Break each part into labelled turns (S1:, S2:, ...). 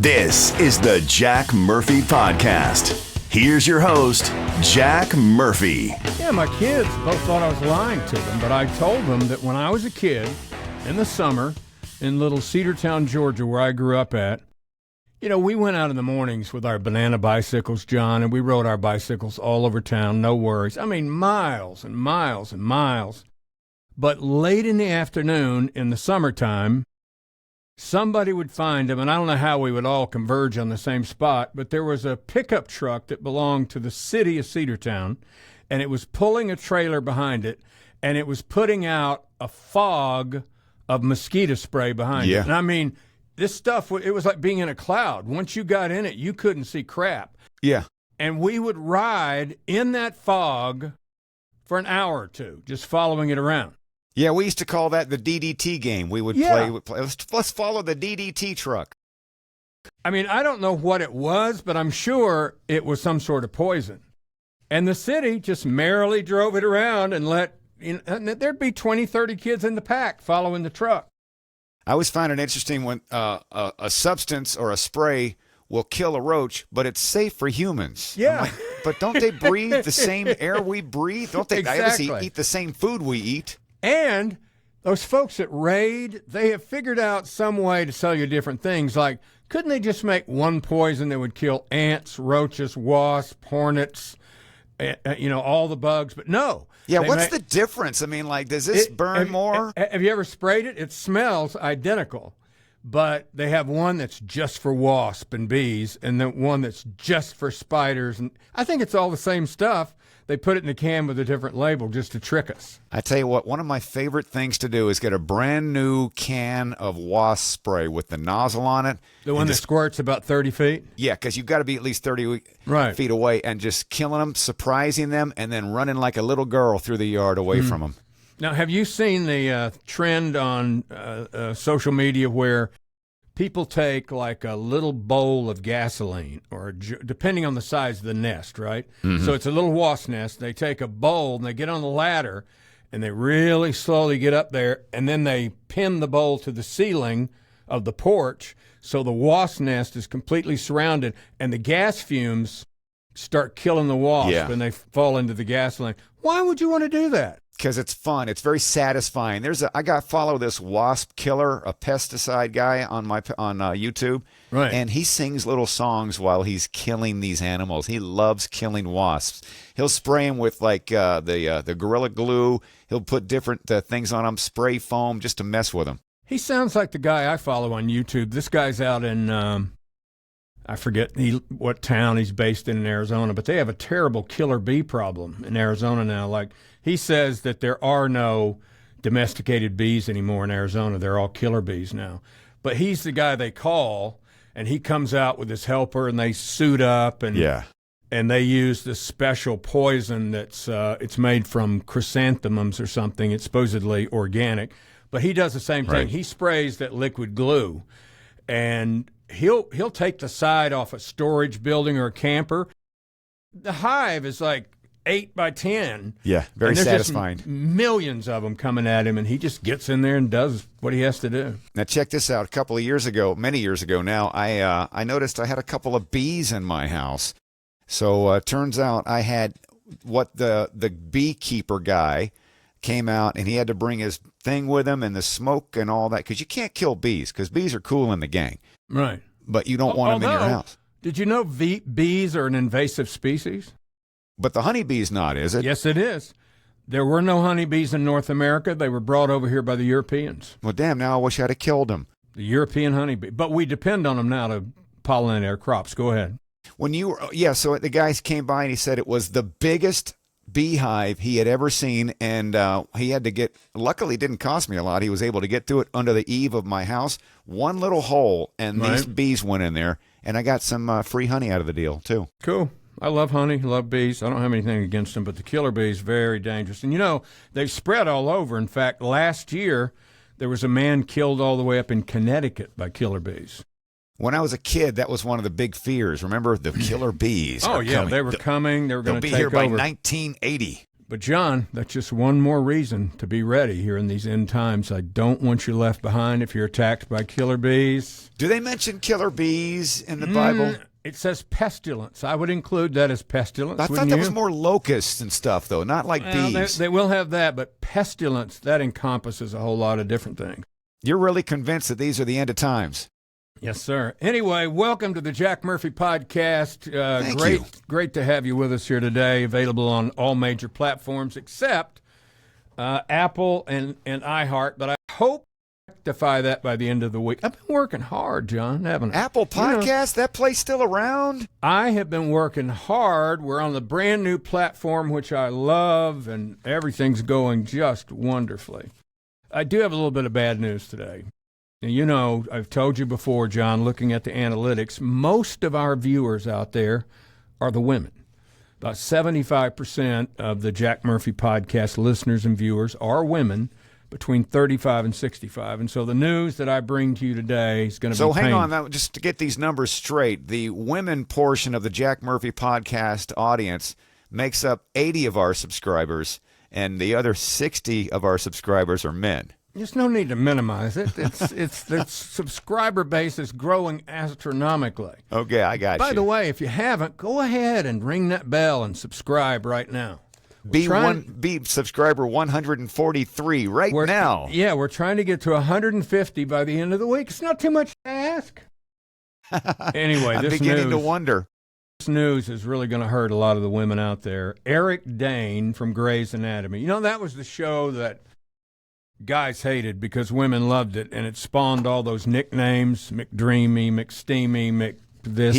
S1: This is the Jack Murphy Podcast. Here's your host, Jack Murphy.
S2: Yeah, my kids both thought I was lying to them, but I told them that when I was a kid, in the summer, in little Cedartown, Georgia, where I grew up at, we went out in the mornings with our banana bicycles, John, and we rode our bicycles all over town, no worries. I mean, miles and miles and miles. But late in the afternoon, in the summertime, somebody would find them, and I don't know how we would all converge on the same spot, but there was a pickup truck that belonged to the city of Cedartown, and it was pulling a trailer behind it, and it was putting out a fog of mosquito spray behind it. And I mean, this stuff, it was like being in a cloud. Once you got in it, you couldn't see crap.
S3: Yeah.
S2: And we would ride in that fog for an hour or two, just following it around.
S3: Yeah, we used to call that the DDT game. We would play. Let's follow the DDT truck.
S2: I mean, I don't know what it was, but I'm sure it was some sort of poison. And the city just merrily drove it around and and there'd be 20, 30 kids in the pack following the truck.
S3: I always find it interesting when a substance or a spray will kill a roach, but it's safe for humans.
S2: Yeah.
S3: Like, but don't they breathe the same air we breathe? Don't they
S2: Exactly.
S3: obviously eat the same food we eat?
S2: And those folks at Raid, they have figured out some way to sell you different things. Like, couldn't they just make one poison that would kill ants, roaches, wasps, hornets, all the bugs? But no.
S3: Yeah, what's the difference? I mean, like, does this burn more?
S2: Have you ever sprayed it? It smells identical, but they have one that's just for wasps and bees, and then one that's just for spiders. And I think it's all the same stuff. They put it in a can with a different label just to trick us.
S3: I tell you what, one of my favorite things to do is get a brand new can of wasp spray with the nozzle on it.
S2: The one that squirts about 30 feet?
S3: Yeah, because you've got to be at least 30
S2: right.
S3: feet away, and just killing them, surprising them, and then running like a little girl through the yard away from them.
S2: Now, have you seen the trend on social media where people take like a little bowl of gasoline, or depending on the size of the nest, right? Mm-hmm. So it's a little wasp nest. They take a bowl and they get on the ladder and they really slowly get up there, and then they pin the bowl to the ceiling of the porch so the wasp nest is completely surrounded, and the gas fumes start killing the wasp and they fall into the gasoline. Why would you want to do that?
S3: Because it's fun. It's very satisfying. I follow this wasp killer, a pesticide guy on YouTube,
S2: right?
S3: And he sings little songs while he's killing these animals. He loves killing wasps. He'll spray them with like the Gorilla Glue. He'll put different things on them, spray foam, just to mess with them.
S2: He sounds like the guy I follow on YouTube. This guy's out in I forget what town he's based in Arizona, but they have a terrible killer bee problem in Arizona now. Like, he says that there are no domesticated bees anymore in Arizona. They're all killer bees now. But he's the guy they call, and he comes out with his helper, and they suit up, and they use this special poison that's it's made from chrysanthemums or something. It's supposedly organic. But he does the same thing. He sprays that liquid glue, and he'll take the side off a storage building or a camper. The hive is like 8 by 10.
S3: Yeah, very satisfying.
S2: Just millions of them coming at him, and he just gets in there and does what he has to do.
S3: Now, check this out. Many years ago now, I noticed I had a couple of bees in my house. So turns out I had what the beekeeper guy came out, and he had to bring his thing with him and the smoke and all that, because you can't kill bees, because bees are cool in the gang.
S2: Right.
S3: But you don't want them in your house.
S2: Did you know bees are an invasive species?
S3: But the honeybee's not, is it?
S2: Yes, it is. There were no honeybees in North America. They were brought over here by the Europeans.
S3: Well, damn, now I wish I'd have killed them.
S2: The European honeybee. But we depend on them now to pollinate our crops. Go ahead.
S3: So the guys came by and he said it was the biggest beehive he had ever seen, and he had to luckily it didn't cost me a lot. He was able to get through it under the eave of my house. One little hole, and these bees went in there, and I got some free honey out of the deal, too.
S2: Cool. I love honey, love bees. I don't have anything against them, but the killer bee is very dangerous. And, they've spread all over. In fact, last year, there was a man killed all the way up in Connecticut by killer bees.
S3: When I was a kid, that was one of the big fears. Remember, the killer bees
S2: coming. They were coming. They were going to take over.
S3: They'll be here by 1980.
S2: But, John, that's just one more reason to be ready here in these end times. I don't want you left behind if you're attacked by killer bees.
S3: Do they mention killer bees in the Bible?
S2: It says pestilence. I would include that as pestilence.
S3: I thought that was more locusts and stuff, though, not like bees.
S2: They will have that, but pestilence, that encompasses a whole lot of different things.
S3: You're really convinced that these are the end of times?
S2: Yes, sir. Anyway, welcome to the Jack Murphy Podcast.
S3: Thank you.
S2: Great to have you with us here today. Available on all major platforms except Apple and iHeart. But I hope to rectify that by the end of the week. I've been working hard, John, haven't I?
S3: Apple Podcast, that place still around?
S2: I have been working hard. We're on the brand new platform, which I love, and everything's going just wonderfully. I do have a little bit of bad news today. You know, I've told you before, John, looking at the analytics, most of our viewers out there are the women. About 75% of the Jack Murphy Podcast listeners and viewers are women between 35 and 65. And so the news that I bring to you today is going to be painful. So hang on,
S3: now, just to get these numbers straight, the women portion of the Jack Murphy Podcast audience makes up 80 of our subscribers, and the other 60 of our subscribers are men.
S2: There's no need to minimize it. The subscriber base is growing astronomically.
S3: Okay, I got you.
S2: By the way, if you haven't, go ahead and ring that bell and subscribe right now.
S3: Be subscriber 143 now.
S2: Yeah, we're trying to get to 150 by the end of the week. It's not too much to ask. Anyway,
S3: I'm beginning to wonder.
S2: This news is really going to hurt a lot of the women out there. Eric Dane from Grey's Anatomy. You know, that was the show that guys hated because women loved it, and it spawned all those nicknames, McDreamy, McSteamy, McThis.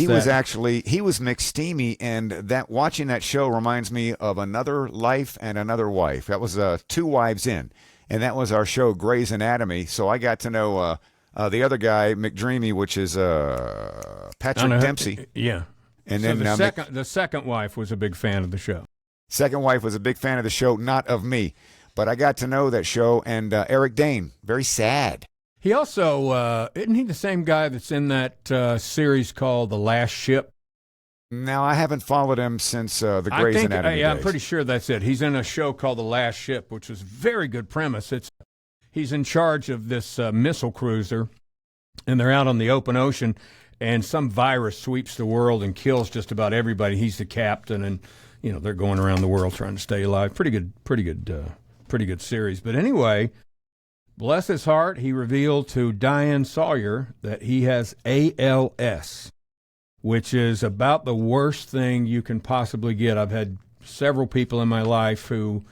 S3: He was McSteamy, and watching that show reminds me of Another Life and Another Wife. That was 2 wives in, and that was our show, Grey's Anatomy. So I got to know the other guy, McDreamy, which is Patrick Dempsey.
S2: Yeah.
S3: And
S2: so
S3: then
S2: the second wife was a big fan of the show.
S3: Second wife was a big fan of the show, not of me. But I got to know that show, and Eric Dane, very sad.
S2: He also, isn't he the same guy that's in that series called The Last Ship?
S3: Now, I haven't followed him since the Grey's Anatomy days.
S2: I'm pretty sure that's it. He's in a show called The Last Ship, which is a very good premise. He's in charge of this missile cruiser, and they're out on the open ocean, and some virus sweeps the world and kills just about everybody. He's the captain, and they're going around the world trying to stay alive. Pretty good series. But anyway, bless his heart, he revealed to Diane Sawyer that he has ALS, which is about the worst thing you can possibly get. I've had several people in my life who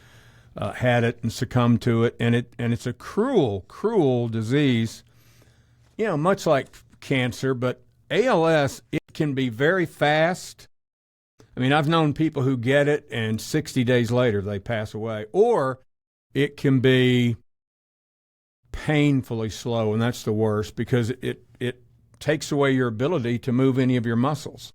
S2: had it and succumbed to it, and it's a cruel, cruel disease. Much like cancer, but ALS, it can be very fast. I mean, I've known people who get it, and 60 days later they pass away. Or it can be painfully slow, and that's the worst because it takes away your ability to move any of your muscles.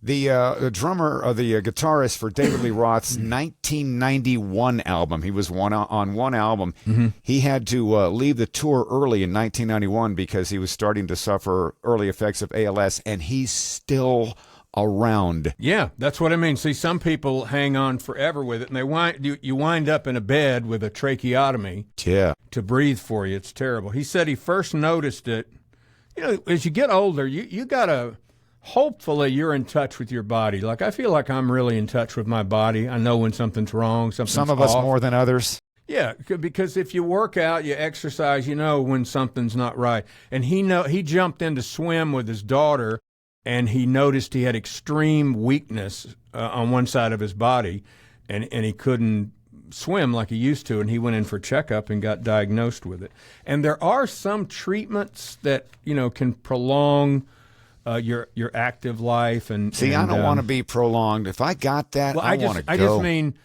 S3: The drummer or the guitarist for David Lee Roth's 1991 album, he was on one album. Mm-hmm. He had to leave the tour early in 1991 because he was starting to suffer early effects of ALS, and he's still around.
S2: Yeah, that's what I mean. See, some people hang on forever with it, and you wind up in a bed with a tracheotomy to breathe for you. It's terrible. He said he first noticed it. As you get older, you got to... Hopefully you're in touch with your body. Like, I feel like I'm really in touch with my body. I know when something's wrong,
S3: Some of us more than others.
S2: Yeah, because if you work out, you exercise, you know when something's not right. And he jumped in to swim with his daughter, and he noticed he had extreme weakness on one side of his body, and he couldn't swim like he used to, and he went in for a checkup and got diagnosed with it. And there are some treatments that, can prolong your active life. I
S3: don't want to be prolonged. If I got that, I want to go.
S2: I just mean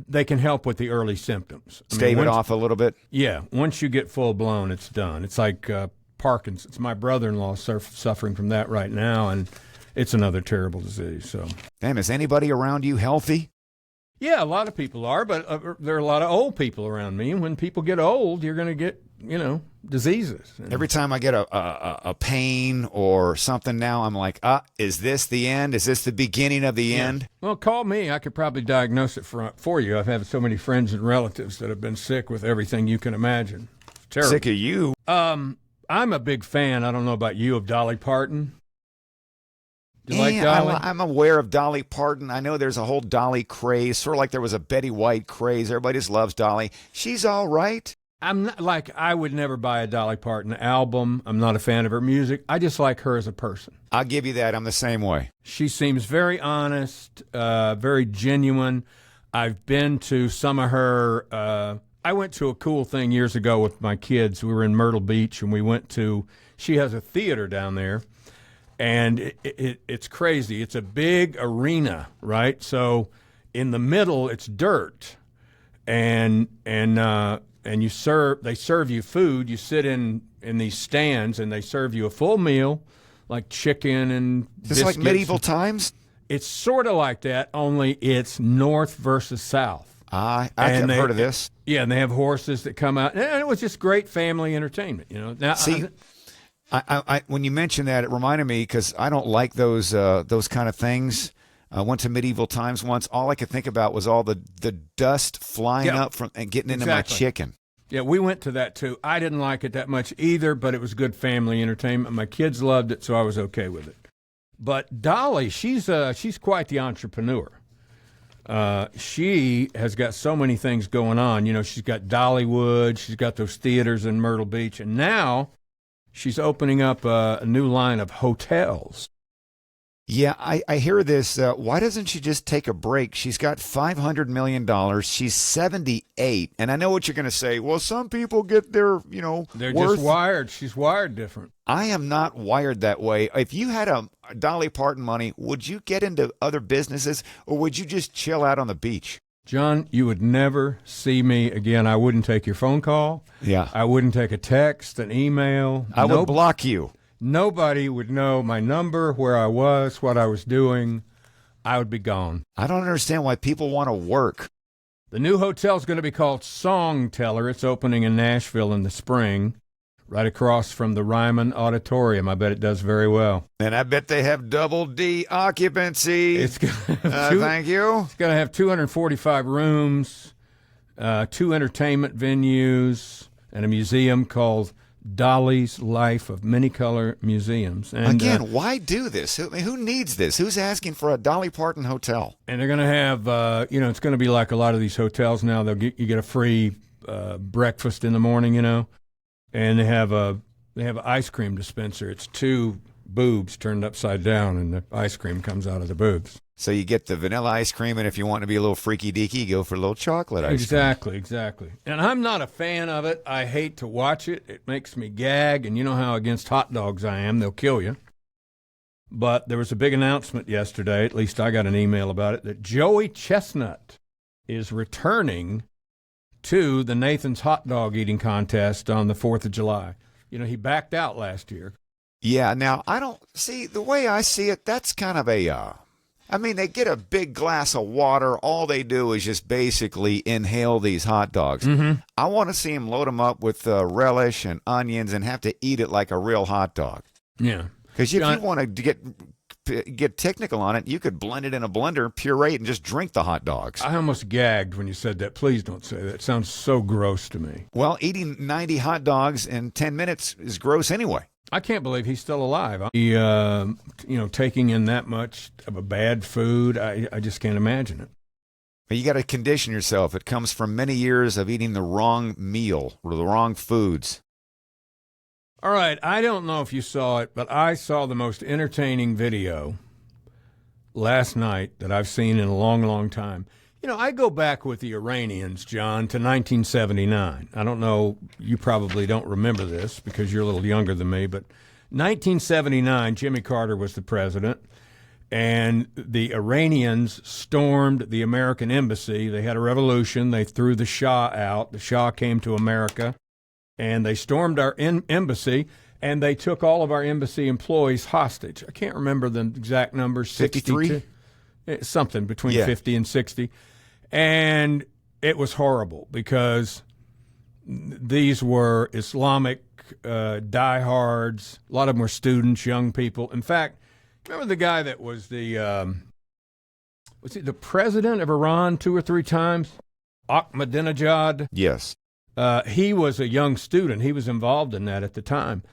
S2: they can help with the early symptoms.
S3: Stave it off a little bit?
S2: Yeah. Once you get full-blown, it's done. It's like Parkinson's. My brother-in-law is suffering from that right now, and it's another terrible disease. So,
S3: damn, is anybody around you healthy?
S2: Yeah, a lot of people are, but there are a lot of old people around me. And when people get old, you're going to get, diseases.
S3: Every time I get a pain or something now, I'm like, is this the end? Is this the beginning of the end?
S2: Well, call me. I could probably diagnose it for you. I've had so many friends and relatives that have been sick with everything you can imagine. It's terrible.
S3: Sick of you?
S2: I'm a big fan, I don't know about you, of Dolly Parton. Do you like Dolly?
S3: I'm aware of Dolly Parton. I know there's a whole Dolly craze, sort of like there was a Betty White craze. Everybody just loves Dolly. She's all right.
S2: I'm not, I would never buy a Dolly Parton album. I'm not a fan of her music. I just like her as a person.
S3: I'll give you that. I'm the same way.
S2: She seems very honest, very genuine. I've been to some of her. I went to a cool thing years ago with my kids. We were in Myrtle Beach, and she has a theater down there. And it's crazy. It's a big arena, right? So in the middle, it's dirt, and they serve you food. You sit in these stands, and they serve you a full meal, like chicken and biscuits.
S3: It's like medieval times?
S2: It's sort of like that, only it's north versus south.
S3: I've heard of this.
S2: Yeah, and they have horses that come out. And it was just great family entertainment, Now,
S3: see, I when you mentioned that, it reminded me, because I don't like those kind of things. I went to medieval times once. All I could think about was all the dust flying up from and getting into my chicken.
S2: Yeah, we went to that too. I didn't like it that much either, but it was good family entertainment. My kids loved it, so I was okay with it. But Dolly, she's quite the entrepreneur. She has got so many things going on. She's got Dollywood. She's got those theaters in Myrtle Beach, and now she's opening up a new line of hotels.
S3: Yeah, I hear this. Why doesn't she just take a break? She's got $500 million. She's 78. And I know what you're going to say. Well, some people get their,
S2: They're
S3: worth.
S2: just wired. She's wired different.
S3: I am not wired that way. If you had a Dolly Parton money, would you get into other businesses, or would you just chill out on the beach?
S2: John, you would never see me again. I wouldn't take your phone call.
S3: Yeah.
S2: I wouldn't take a text, an email.
S3: I would block you.
S2: Nobody would know my number, where I was, what I was doing. I would be gone.
S3: I don't understand why people want to work.
S2: The new hotel is going to be called Song Teller. It's opening in Nashville in the spring, right across from the Ryman Auditorium. I bet it does very well.
S3: And I bet they have double D occupancy. Thank you.
S2: It's going to have 245 rooms, 2 entertainment venues, and a museum called Dolly's Life of Many Color Museums. And
S3: again, why do this? Who needs this? Who's asking for a Dolly Parton hotel?
S2: And they're going to have, it's going to be like a lot of these hotels now. You get a free breakfast in the morning, and they have an ice cream dispenser. It's 2 boobs turned upside down, and the ice cream comes out of the boobs.
S3: So you get the vanilla ice cream, and if you want to be a little freaky deaky, you go for a little chocolate ice
S2: cream. Exactly. And I'm not a fan of it. I hate to watch it. It makes me gag, and you know how against hot dogs I am. They'll kill you. But there was a big announcement yesterday, at least I got an email about it, that Joey Chestnut is returning to the Nathan's hot dog eating contest on the 4th of July. He backed out last year.
S3: Yeah, now, I don't see, the way I see it, that's kind of they get a big glass of water. All they do is just basically inhale these hot dogs.
S2: Mm-hmm.
S3: I want to see them load them up with relish and onions and have to eat it like a real hot dog.
S2: Yeah.
S3: Because if you want to get technical on it, you could blend it in a blender, puree it, and just drink the hot dogs.
S2: I almost gagged when you said that. Please don't say that. It sounds so gross to me.
S3: Well, eating 90 hot dogs in 10 minutes is gross anyway.
S2: I can't believe he's still alive. He, taking in that much of a bad food, I just can't imagine it.
S3: But you got to condition yourself. It comes from many years of eating the wrong meal or the wrong foods.
S2: All right, I don't know if you saw it, but I saw the most entertaining video last night that I've seen in a long, long time. I go back with the Iranians, John, to 1979. I don't know, you probably don't remember this because you're a little younger than me, but 1979, Jimmy Carter was the president, and the Iranians stormed the American embassy. They had a revolution. They threw the Shah out. The Shah came to America, and they stormed our embassy, and they took all of our embassy employees hostage. I can't remember the exact numbers.
S3: 53?
S2: Something between 50 and 60. And it was horrible because these were Islamic diehards. A lot of them were students, young people. In fact, remember the guy that was the president of Iran 2 or 3 times? Ahmadinejad?
S3: Yes.
S2: He was a young student. He was involved in that at the time.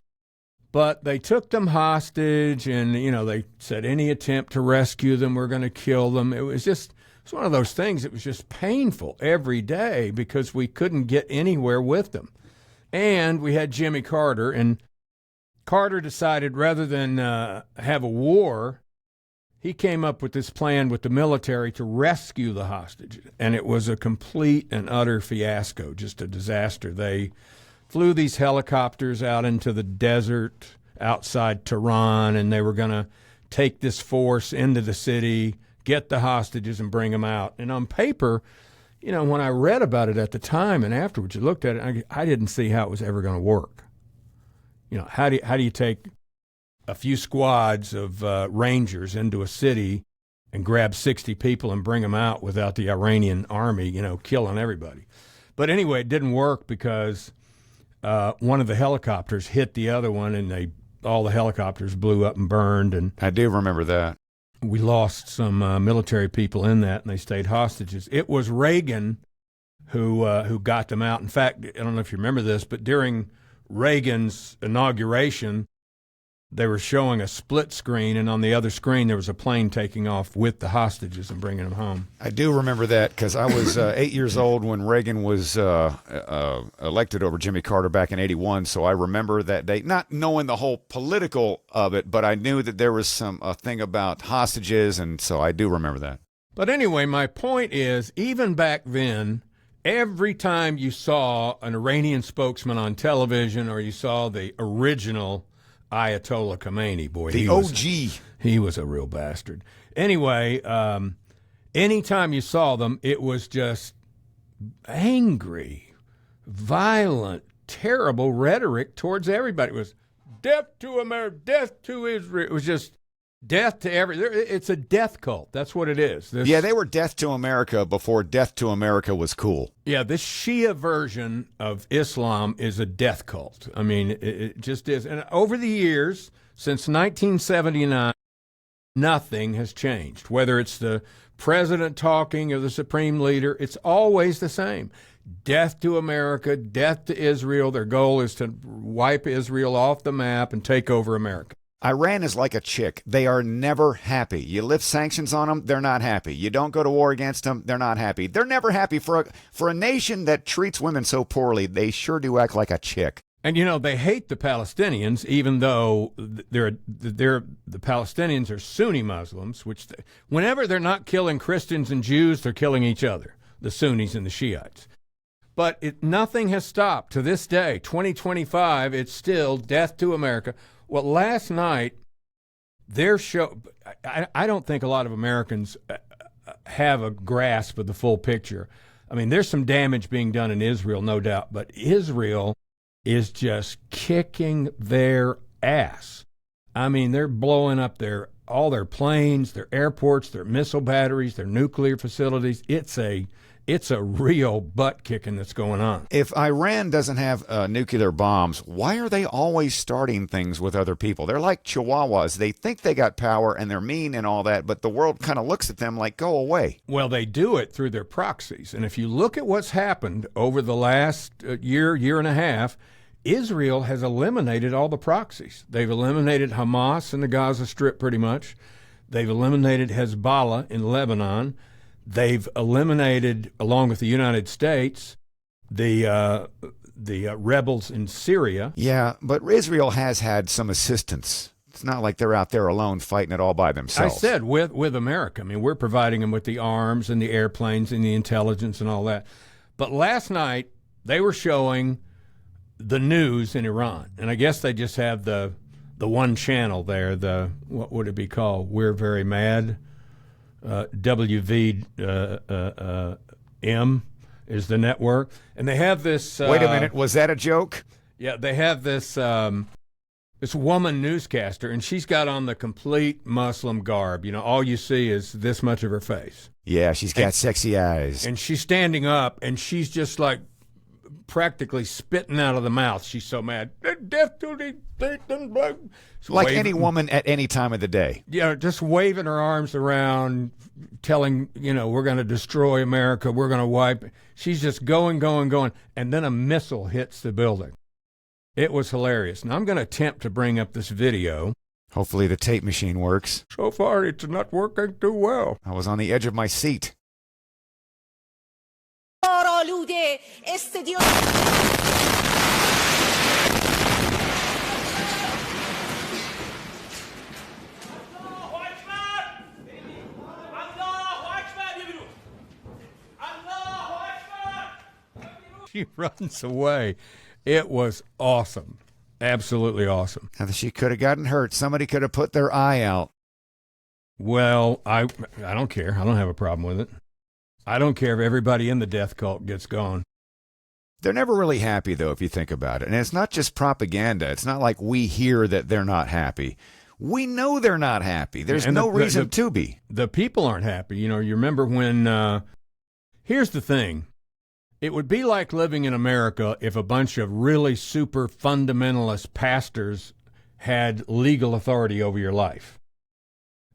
S2: But they took them hostage, and, they said any attempt to rescue them, we're going to kill them. It's one of those things. It was just painful every day because we couldn't get anywhere with them. And we had Jimmy Carter, and Carter decided rather than have a war, he came up with this plan with the military to rescue the hostages. And it was a complete and utter fiasco, just a disaster. They flew these helicopters out into the desert outside Tehran, and they were going to take this force into the city, get the hostages, and bring them out. And on paper, when I read about it at the time and afterwards, you looked at it, I didn't see how it was ever going to work. How do you take a few squads of Rangers into a city and grab 60 people and bring them out without the Iranian army, killing everybody? But anyway, it didn't work because one of the helicopters hit the other one, and all the helicopters blew up and burned. And
S3: I do remember that.
S2: We lost some military people in that, and they stayed hostages. It was Reagan who got them out. In fact, I don't know if you remember this, but during Reagan's inauguration, they were showing a split screen, and on the other screen there was a plane taking off with the hostages and bringing them home.
S3: I do remember that because I was 8 years old when Reagan was elected over Jimmy Carter back in '81. So I remember that day, not knowing the whole political of it, but I knew that there was a thing about hostages, and so I do remember that.
S2: But anyway, my point is, even back then, every time you saw an Iranian spokesman on television or you saw the original Ayatollah Khomeini, boy,
S3: the OG.
S2: He was a real bastard. Anyway, anytime you saw them, it was just angry, violent, terrible rhetoric towards everybody. It was death to America, death to Israel. It was just death to it's a death cult. That's what it is.
S3: They were death to America before death to America was cool.
S2: Yeah, this Shia version of Islam is a death cult. I mean, it just is. And over the years, since 1979, nothing has changed. Whether it's the president talking or the supreme leader, it's always the same. Death to America, death to Israel. Their goal is to wipe Israel off the map and take over America.
S3: Iran is like a chick. They are never happy. You lift sanctions on them, they're not happy. You don't go to war against them, they're not happy. They're never happy. For a nation that treats women so poorly, they sure do act like a chick.
S2: And, they hate the Palestinians, even though the Palestinians are Sunni Muslims, which whenever they're not killing Christians and Jews, they're killing each other, the Sunnis and the Shiites. But nothing has stopped. To this day, 2025, it's still death to America. Well, last night, their show, I don't think a lot of Americans have a grasp of the full picture. I mean, there's some damage being done in Israel, no doubt, but Israel is just kicking their ass. I mean, they're blowing up all their planes, their airports, their missile batteries, their nuclear facilities. It's a real butt kicking that's going on.
S3: If Iran doesn't have nuclear bombs, why are they always starting things with other people? They're like chihuahuas. They think they got power and they're mean and all that, but the world kind of looks at them like, go away.
S2: Well, they do it through their proxies. And if you look at what's happened over the last year and a half, Israel has eliminated all the proxies. They've eliminated Hamas in the Gaza Strip pretty much. They've eliminated Hezbollah in Lebanon. They've eliminated, along with the United States, the rebels in Syria.
S3: Yeah, but Israel has had some assistance. It's not like they're out there alone fighting it all by themselves.
S2: I said with America. I mean, we're providing them with the arms and the airplanes and the intelligence and all that. But last night, they were showing the news in Iran. And I guess they just have the one channel there, what would it be called? We're Very Mad. WVM is the network, and they have this.
S3: Wait a minute, was that a joke?
S2: Yeah, they have this this woman newscaster, and she's got on the complete Muslim garb. All you see is this much of her face.
S3: Yeah, she's got sexy eyes.
S2: And she's standing up, and she's just like practically spitting out of the mouth. She's so mad. Death to the
S3: like any woman at any time of the day.
S2: Yeah, just waving her arms around, telling, we're going to destroy America. We're going to wipe. She's just going. And then a missile hits the building. It was hilarious. And I'm going to attempt to bring up this video.
S3: Hopefully the tape machine works.
S2: So far, it's not working too well.
S3: I was on the edge of my seat.
S2: She runs away. It was awesome. Absolutely awesome.
S3: She could have gotten hurt. Somebody could have put their eye out.
S2: Well, I don't care. I don't have a problem with it. I don't care if everybody in the death cult gets gone.
S3: They're never really happy, though, if you think about it. And it's not just propaganda. It's not like we hear that they're not happy. We know they're not happy. There's no reason to be.
S2: The people aren't happy. You remember when, here's the thing. It would be like living in America if a bunch of really super fundamentalist pastors had legal authority over your life.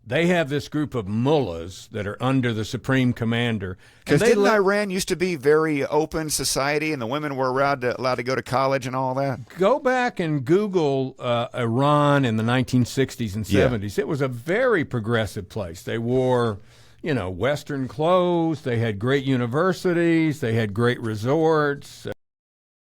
S2: They have this group of mullahs that are under the supreme commander.
S3: Because didn't Iran used to be very open society and the women were allowed to go to college and all that?
S2: Go back and Google Iran in the 1960s and 70s. Yeah. It was a very progressive place. They wore, Western clothes. They had great universities. They had great resorts.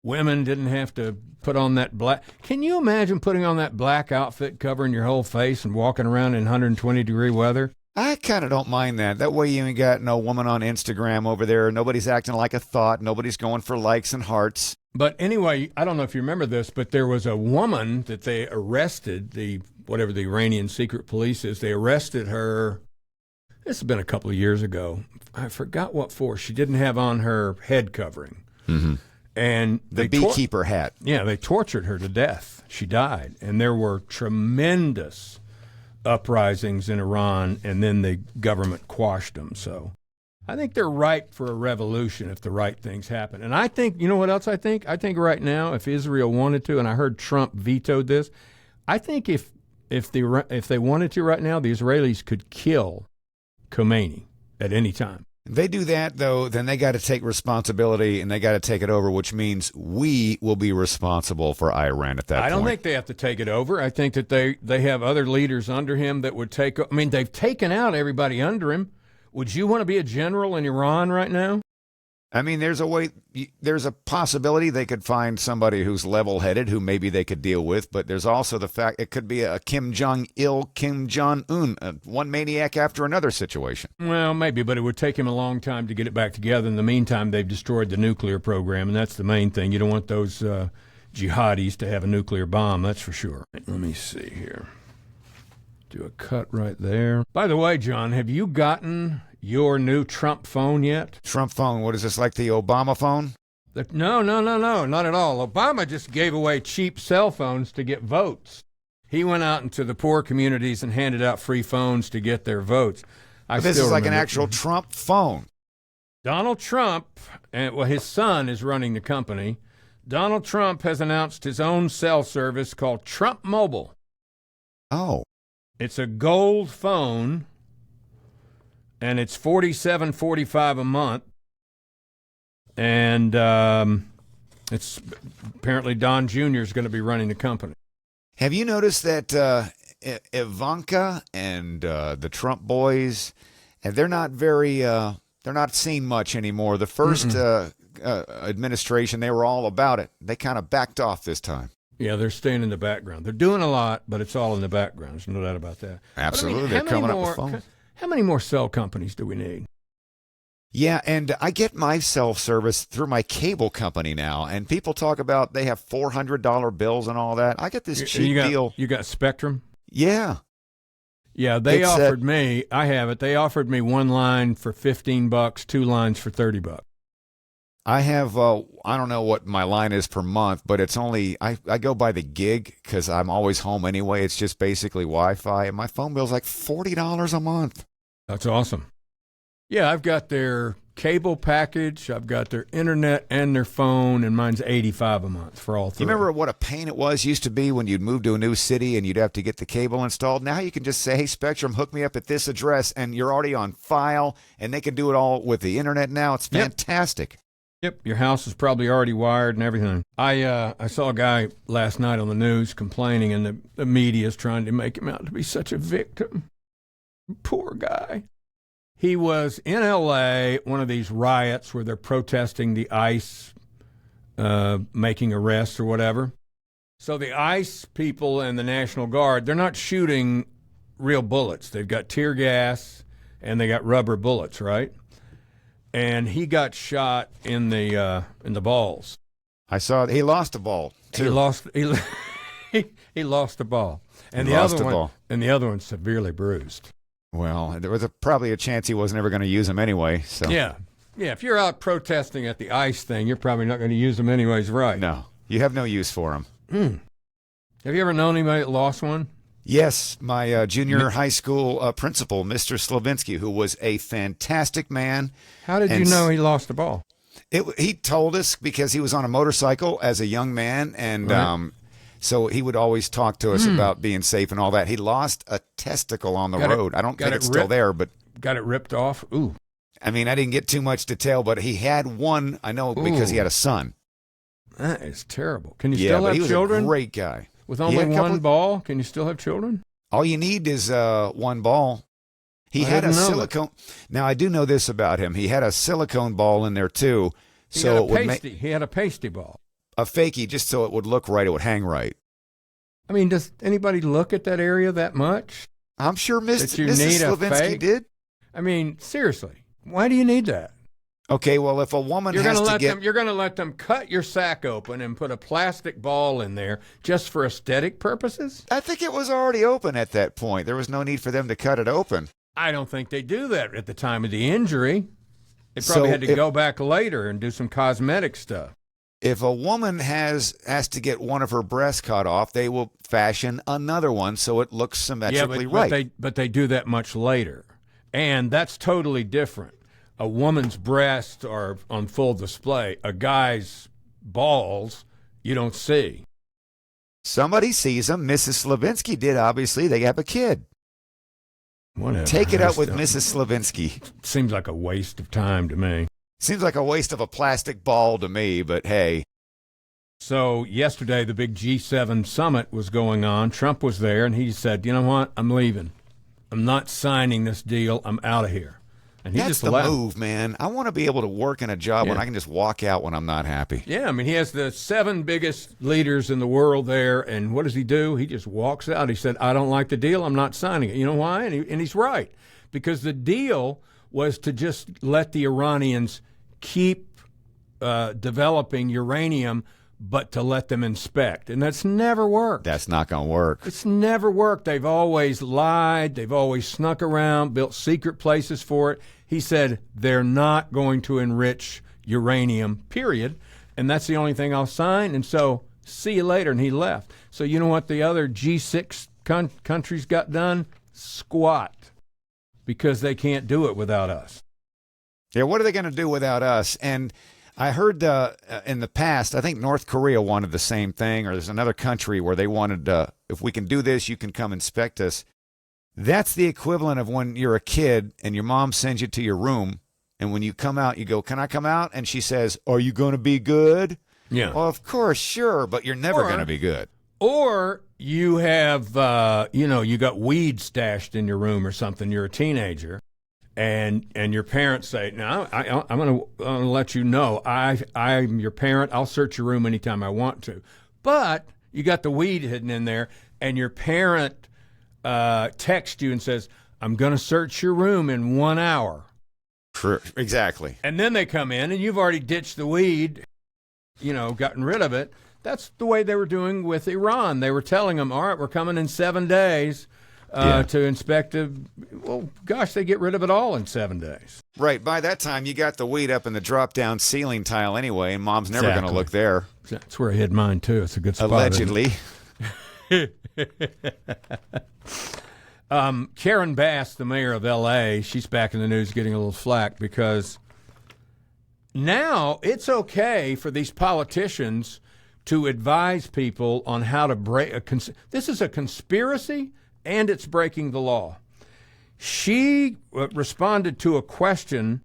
S2: Women didn't have to put on that black. Can you imagine putting on that black outfit covering your whole face and walking around in 120-degree weather?
S3: I kind of don't mind that. That way you ain't got no woman on Instagram over there. Nobody's acting like a thought. Nobody's going for likes and hearts.
S2: But anyway, I don't know if you remember this, but there was a woman that they arrested, whatever the Iranian secret police is. They arrested her. This has been a couple of years ago. I forgot what for. She didn't have on her head covering.
S3: Mm-hmm.
S2: And
S3: the beekeeper hat.
S2: Yeah, they tortured her to death. She died. And there were tremendous uprisings in Iran, and then the government quashed them. So I think they're ripe for a revolution if the right things happen. And I think, you know what else I think? I think right now, if Israel wanted to, and I heard Trump vetoed this, I think if they wanted to right now, the Israelis could kill Khomeini at any time.
S3: If they do that, though, then they got to take responsibility and they got to take it over, which means we will be responsible for Iran at that point.
S2: I don't think they have to take it over. I think that they have other leaders under him that would take. I mean, they've taken out everybody under him. Would you want to be a general in Iran right now?
S3: I mean, there's a possibility they could find somebody who's level-headed, who maybe they could deal with, but there's also the fact it could be a Kim Jong-il, Kim Jong-un, one maniac after another situation.
S2: Well, maybe, but it would take him a long time to get it back together. In the meantime, they've destroyed the nuclear program, and that's the main thing. You don't want those jihadis to have a nuclear bomb, that's for sure. Let me see here. Do a cut right there. By the way, John, have you gotten your new Trump phone yet?
S3: Trump phone? What is this, like the Obama phone?
S2: No, not at all. Obama just gave away cheap cell phones to get votes. He went out into the poor communities and handed out free phones to get their votes.
S3: This is like an actual Trump phone.
S2: Donald Trump, his son is running the company. Donald Trump has announced his own cell service called Trump Mobile.
S3: Oh.
S2: It's a gold phone, and it's $47.45 a month. And it's apparently Don Jr. is going to be running the company.
S3: Have you noticed that Ivanka and the Trump boys, they're not seen much anymore. The first administration, they were all about it. They kind of backed off this time.
S2: Yeah, they're staying in the background. They're doing a lot, but it's all in the background. There's no doubt about that.
S3: Absolutely. They're coming up with phones.
S2: How many more cell companies do we need?
S3: Yeah, and I get my cell service through my cable company now, and people talk about they have $400 bills and all that. I get this cheap deal.
S2: You got Spectrum?
S3: Yeah.
S2: Yeah, they offered me, I have it, they offered me one line for $15, two lines for $30.
S3: I have, I don't know what my line is per month, but it's only, I go by the gig because I'm always home anyway. It's just basically Wi-Fi, and my phone bill's like $40 a month.
S2: That's awesome. Yeah, I've got their cable package, I've got their internet and their phone, and mine's $85 a month for all three.
S3: You remember what a pain it used to be when you'd move to a new city and you'd have to get the cable installed? Now you can just say, hey, Spectrum, hook me up at this address, and you're already on file, and they can do it all with the internet now. It's fantastic.
S2: Yep, your house is probably already wired and everything. I saw a guy last night on the news complaining, and the media is trying to make him out to be such a victim. Poor guy. He was in L.A., one of these riots where they're protesting the ICE making arrests or whatever. So the ICE people and the National Guard, they're not shooting real bullets. They've got tear gas and they got rubber bullets, right? And he got shot in the balls.
S3: I saw he lost a ball too.
S2: He lost a ball, and the other one severely bruised.
S3: Well, there was probably a chance he wasn't ever going to use them anyway. So
S2: yeah. If you're out protesting at the ICE thing, you're probably not going to use them anyways, right?
S3: No, you have no use for them.
S2: Have you ever known anybody that lost one?
S3: Yes, my junior high school principal, Mr. Slavinsky, who was a fantastic man.
S2: How did you know he lost a ball?
S3: He told us because he was on a motorcycle as a young man, and
S2: right.
S3: So he would always talk to us about being safe and all that. He lost a testicle on the road. I don't think it's still there, but
S2: got it ripped off. Ooh.
S3: I mean, I didn't get too much detail, but he had one. I know because he had a son.
S2: That is terrible. Can you still have children?
S3: He was a great guy.
S2: With only one ball, can you still have children?
S3: All you need is one ball. He had a silicone. Now, I do know this about him. He had a silicone ball in there, too.
S2: He had a pasty ball.
S3: A fakie, just so it would look right. It would hang right.
S2: I mean, does anybody look at that area that much?
S3: I'm sure Mrs.
S2: Need
S3: Slavinsky did.
S2: I mean, seriously, why do you need that?
S3: Okay, well, if a woman
S2: you're going to let them cut your sack open and put a plastic ball in there just for aesthetic purposes?
S3: I think it was already open at that point. There was no need for them to cut it open.
S2: I don't think they do that at the time of the injury. They probably had to go back later and do some cosmetic stuff.
S3: If a woman has to get one of her breasts cut off, they will fashion another one so it looks symmetrically right.
S2: But they do that much later, and that's totally different. A woman's breasts are on full display. A guy's balls, you don't see.
S3: Somebody sees them. Mrs. Slavinsky did, obviously. They have a kid.
S2: Whatever.
S3: Take it up with Mrs. Slavinsky.
S2: Seems like a waste of time to me.
S3: Seems like a waste of a plastic ball to me, but hey.
S2: So yesterday, the big G7 summit was going on. Trump was there, and he said, you know what? I'm leaving. I'm not signing this deal. I'm out of here. And
S3: that's the move, man. I want to be able to work in a job when I can just walk out when I'm not happy.
S2: Yeah, I mean, he has the 7 biggest leaders in the world there, and what does he do? He just walks out. He said, I don't like the deal. I'm not signing it. You know why? And he's right, because the deal was to just let the Iranians keep developing uranium, but to let them inspect. And that's never worked.
S3: That's not going to work.
S2: It's never worked. They've always lied. They've always snuck around, built secret places for it. He said they're not going to enrich uranium, period. And that's the only thing I'll sign. And so see you later. And he left. So you know what the other G6 countries got done? Squat. Because they can't do it without us.
S3: Yeah, what are they going to do without us? And I heard in the past, I think North Korea wanted the same thing, or there's another country where they wanted, if we can do this, you can come inspect us. That's the equivalent of when you're a kid and your mom sends you to your room, and when you come out, you go, can I come out? And she says, are you going to be good?
S2: Yeah.
S3: Well, of course, sure, but you're never going to be good. Or
S2: you have, you got weed stashed in your room or something. You're a teenager. And your parents say, no, I'm going to let you know, I'm your parent. I'll search your room anytime I want to. But you got the weed hidden in there, and your parent texts you and says, I'm going to search your room in 1 hour.
S3: Exactly.
S2: And then they come in, and you've already ditched the weed, gotten rid of it. That's the way they were doing with Iran. They were telling them, all right, we're coming in 7 days. To inspect well, gosh, they get rid of it all in 7 days.
S3: Right. By that time, you got the weed up in the drop-down ceiling tile anyway, and Mom's never going to look there.
S2: That's where I hid mine, too. It's a good spot.
S3: Allegedly.
S2: Karen Bass, the mayor of L.A., she's back in the news getting a little flack because now it's okay for these politicians to advise people on how to break this is a conspiracy, and it's breaking the law. She responded to a question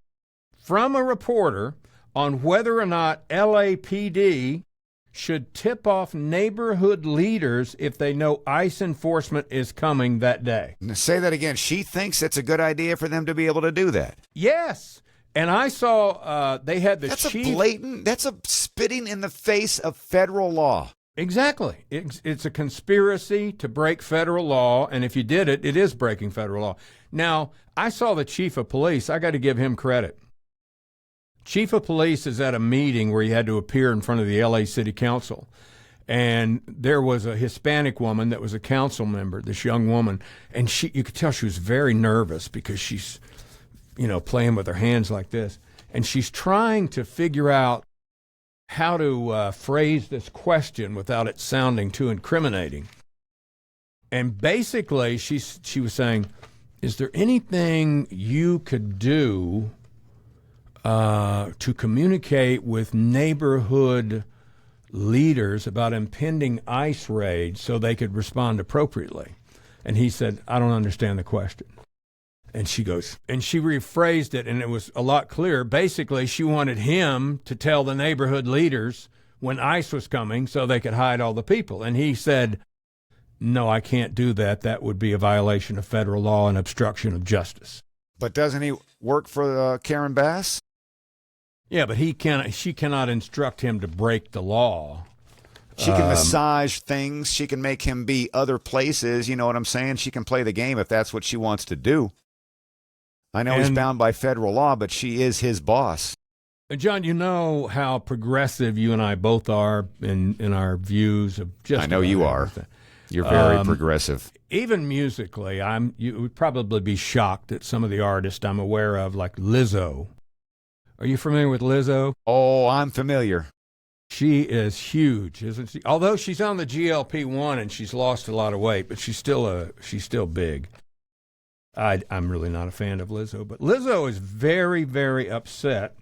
S2: from a reporter on whether or not LAPD should tip off neighborhood leaders if they know ICE enforcement is coming that day.
S3: Say that again. She thinks it's a good idea for them to be able to do that.
S2: Yes. And I saw they had the chief.
S3: That's a spitting in the face of federal law.
S2: Exactly. It's a conspiracy to break federal law, and if you did it, it is breaking federal law. Now, I saw the chief of police. I got to give him credit. Chief of police is at a meeting where he had to appear in front of the L.A. City Council, and there was a Hispanic woman that was a council member, this young woman, and you could tell she was very nervous because she's, playing with her hands like this, and she's trying to figure out how to phrase this question without it sounding too incriminating. And basically, she was saying, is there anything you could do to communicate with neighborhood leaders about impending ICE raids so they could respond appropriately? And he said, I don't understand the question. And she goes, and she rephrased it, and it was a lot clearer. Basically, she wanted him to tell the neighborhood leaders when ICE was coming so they could hide all the people. And he said, no, I can't do that. That would be a violation of federal law and obstruction of justice.
S3: But doesn't he work for Karen Bass?
S2: Yeah, but she cannot instruct him to break the law.
S3: She can massage things. She can make him be other places. You know what I'm saying? She can play the game if that's what she wants to do. I know he's bound by federal law, but she is his boss.
S2: John, you know how progressive you and I both are in our views of just.
S3: I know you are. You're very progressive.
S2: Even musically, you would probably be shocked at some of the artists I'm aware of, like Lizzo. Are you familiar with Lizzo?
S3: Oh, I'm familiar.
S2: She is huge, isn't she? Although she's on the GLP-1 and she's lost a lot of weight, but she's still big. I'm really not a fan of Lizzo, but Lizzo is very, very upset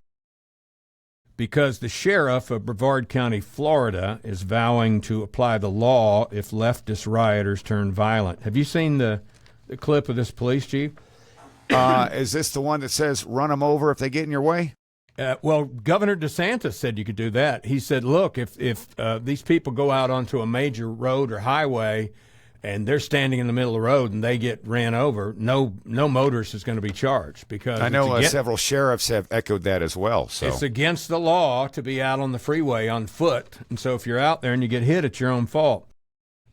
S2: because the sheriff of Brevard County, Florida, is vowing to apply the law if leftist rioters turn violent. Have you seen the clip of this police chief?
S3: Is this the one that says run them over if they get in your way?
S2: Well, Governor DeSantis said you could do that. He said, look, if these people go out onto a major road or highway and they're standing in the middle of the road and they get ran over, no motorist is going to be charged because
S3: I know several sheriffs have echoed that as well. So
S2: it's against the law to be out on the freeway on foot, and so if you're out there and you get hit, it's your own fault.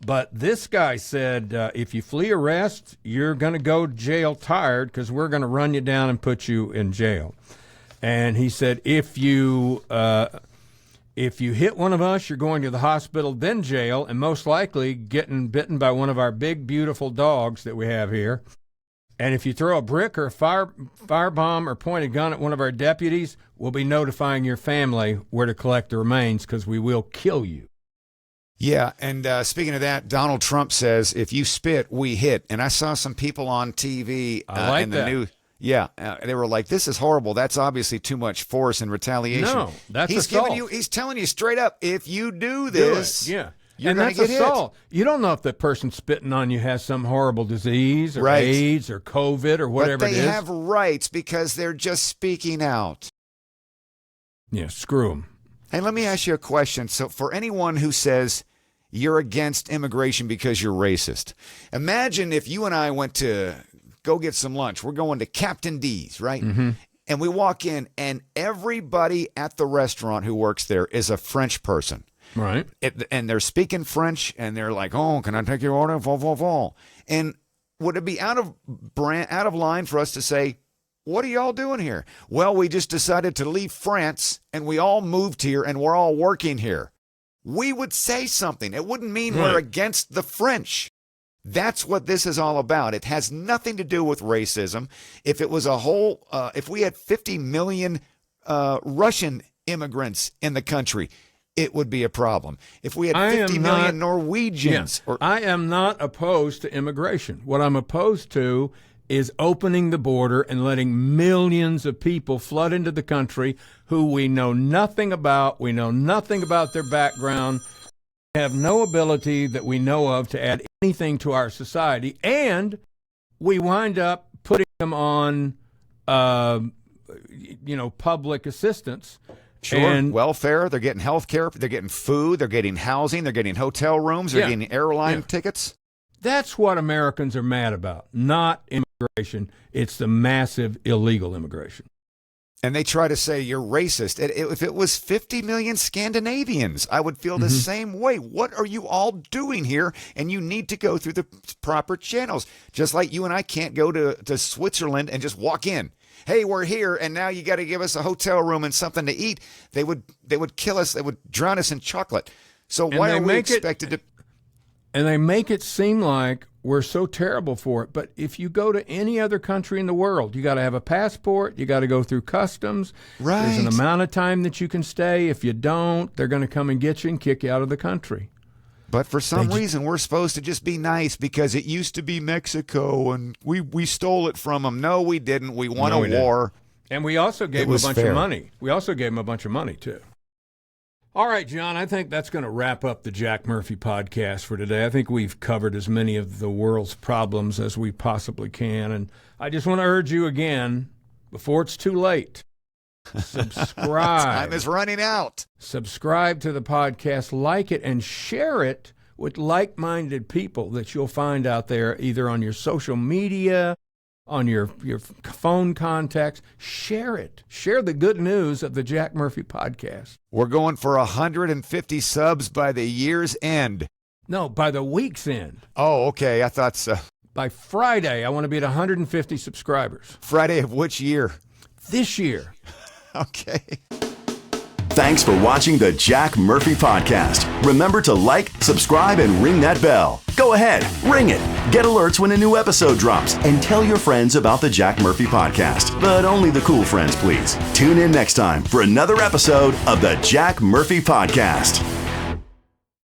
S2: But this guy said, if you flee arrest, you're going to go to jail tired because we're going to run you down and put you in jail. And he said, if you hit one of us, you're going to the hospital, then jail, and most likely getting bitten by one of our big, beautiful dogs that we have here. And if you throw a brick or a firebomb or point a gun at one of our deputies, we'll be notifying your family where to collect the remains because we will kill you.
S3: Yeah, and speaking of that, Donald Trump says, if you spit, we hit. And I saw some people on TV in the news. Yeah, they were like, this is horrible. That's obviously too much force and retaliation.
S2: No, that's assault.
S3: He's telling you straight up, if you do this,
S2: yeah.
S3: you're going to get
S2: assault.
S3: hit.
S2: You don't know if the person spitting on you has some horrible disease or AIDS or COVID or whatever it is.
S3: But they have rights because they're just speaking out.
S2: Yeah, screw them.
S3: Hey, let me ask you a question. So for anyone who says you're against immigration because you're racist, imagine if you and I went to go get some lunch. We're going to Captain D's, right?
S2: Mm-hmm.
S3: And we walk in, and everybody at the restaurant who works there is a French person.
S2: Right.
S3: And they're speaking French, and they're like, oh, can I take your order? And would it be out of line for us to say, what are y'all doing here? Well, we just decided to leave France, and we all moved here, and we're all working here. We would say something. It wouldn't mean we're against the French. That's what this is all about. It has nothing to do with racism. If it was if we had 50 million Russian immigrants in the country, it would be a problem. If we had 50 million Norwegians.
S2: I am not opposed to immigration. What I'm opposed to is opening the border and letting millions of people flood into the country who we know nothing about. We know nothing about their background. We have no ability that we know of to add anything to our society. And we wind up putting them on, public assistance.
S3: Sure. And welfare. They're getting health care. They're getting food. They're getting housing. They're getting hotel rooms. They're getting airline tickets.
S2: That's what Americans are mad about, not immigration. It's the massive illegal immigration.
S3: And they try to say you're racist. If it was 50 million Scandinavians, I would feel the same way. What are you all doing here? And you need to go through the proper channels. Just like you and I can't go to Switzerland and just walk in. Hey, we're here, and now you got to give us a hotel room and something to eat. They would kill us. They would drown us in chocolate. So why are we expected to?
S2: And they make it seem like we're so terrible for it. But if you go to any other country in the world, you got to have a passport. You got to go through customs.
S3: Right.
S2: There's an amount of time that you can stay. If you don't, they're going to come and get you and kick you out of the country.
S3: But for some reason, we're supposed to just be nice because it used to be Mexico and we stole it from them. No, we didn't. We won a war.
S2: And we also gave them a bunch of money. We also gave them a bunch of money, too. All right, John, I think that's going to wrap up the Jack Murphy podcast for today. I think we've covered as many of the world's problems as we possibly can. And I just want to urge you again, before it's too late, subscribe.
S3: Time is running out.
S2: Subscribe to the podcast, like it, and share it with like-minded people that you'll find out there, either on your social media, on your phone contacts. Share it. Share the good news of the Jack Murphy podcast.
S3: We're going for 150 subs by the year's end.
S2: No, by the week's end.
S3: Oh, okay. I thought so.
S2: By Friday, I want to be at 150 subscribers.
S3: Friday of which year?
S2: This year.
S3: Okay.
S1: Thanks for watching the Jack Murphy Podcast. Remember to like, subscribe, and ring that bell. Go ahead, ring it. Get alerts when a new episode drops, and tell your friends about the Jack Murphy Podcast. But only the cool friends, please. Tune in next time for another episode of the Jack Murphy Podcast.